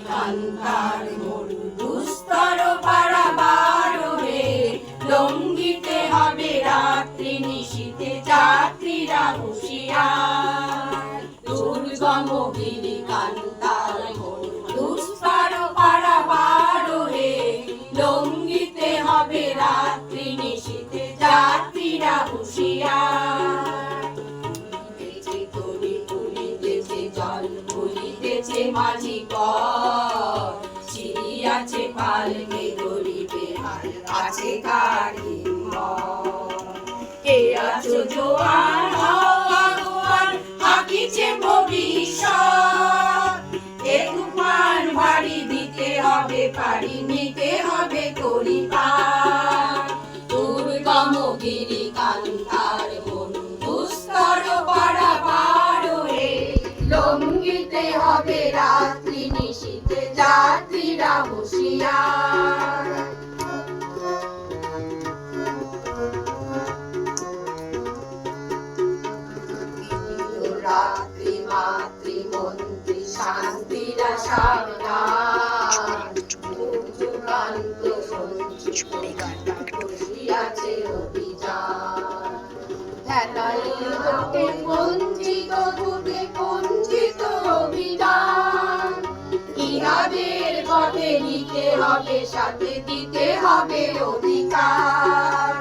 কান্তার মরু দুস্তর পারাবার হে, লঙ্ঘিতে হবে রাত্রি নিশীথে যাত্রীরা হুঁশিয়ার। দুর্গম গিরি কান্তার মরু দুস্তর পারাবার হে, লঙ্ঘিতে হবে রাত্রি নিশীথে যাত্রীরা হুঁশিয়ার। জল ভুলিতেছে মাঝি কর, ছিড়িয়াছে পালকে গরিবে হাল আছে গাড়ি কে আছো জোয়ার ভগবান হাকিছে ভবিষ্যৎ। এ তুফান বাড়ি দিতে হবে পাড়ি নিতে হবে তরি পার। দুর্গম গিরি কান্তার মরু দুস্তর পারাবার হে, লঙ্ঘিতে হবে রাত্রি নিশীথে যাত্রীরা হুঁশিয়ার। রাত্রি মাতৃ মন্ত্রী শান্তিরা সাবধান, যুগান্ত বসিয়াছে অভিযান। হেলাইতে বঞ্চিত দুটে বঞ্চিত অভিযান, ইহাদের পথে নিতে হবে সাথে দিতে হবে অধিকার।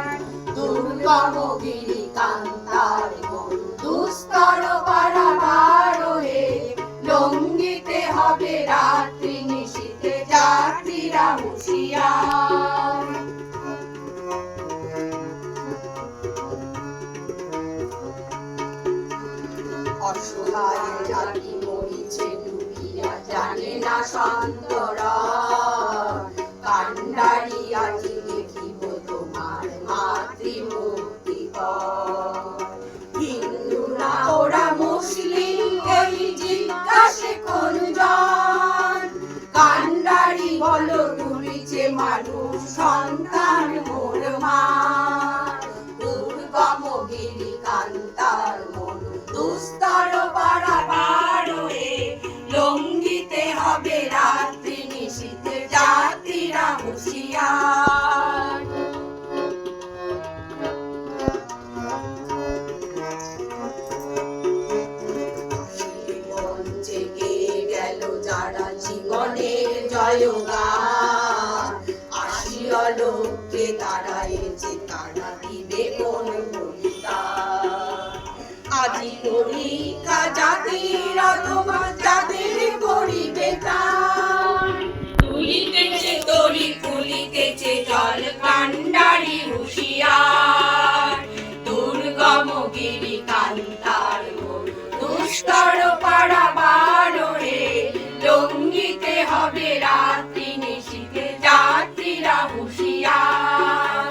দুর্গম গিরি কান্তার মরু দুস্তর পারাবার হে, লঙ্ঘিতে হবে রাত্রি নিশীথে যাত্রীরা হুঁশিয়ার। অসহায় জাতি মরিছে ডুবিয়া জানে না সন্তরণ, কান্ডারি আজি দেখিব তোমার মাতৃমূর্তি পর। হিন্দু না ওরা মুসলিম এই জিজ্ঞাসে কোন জন, কান্ডারি বলো তুলিছে মানুষ সন্তান মোর মা। দুর্গম গিরি কান্তার মরু দুস্তর পারাবার হে, লঙ্ঘিতে হবে রাত্রি নিশীথে যাত্রীরা হুঁশিয়ার। জীবন জেগে গেল যারা জীবনের জয়গান, আসিয়া লোককে তারা এসে তারা দিবে কোন বলিদান। আজি পরীক্ষা জাতির অথবা যাদের করিবে তার, তুলিতেছে তরি ফুলিতেছে জল কান্ডারি হুঁশিয়ার। দুর্গম গিরি কান্তার মরু দুস্তর পারাবার হে, লঙ্ঘিতে হবে রাত্রি নিশীথে যাত্রীরা হুঁশিয়ার।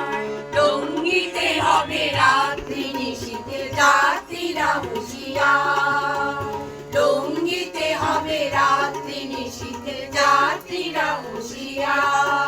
লঙ্ঘিতে হবে রাত্রি নিশীথে যাত্রীরা হুঁশিয়ার। লঙ্ঘিতে হবে রাত্রি নিশীথে যাত্রীরা হুঁশিয়ার।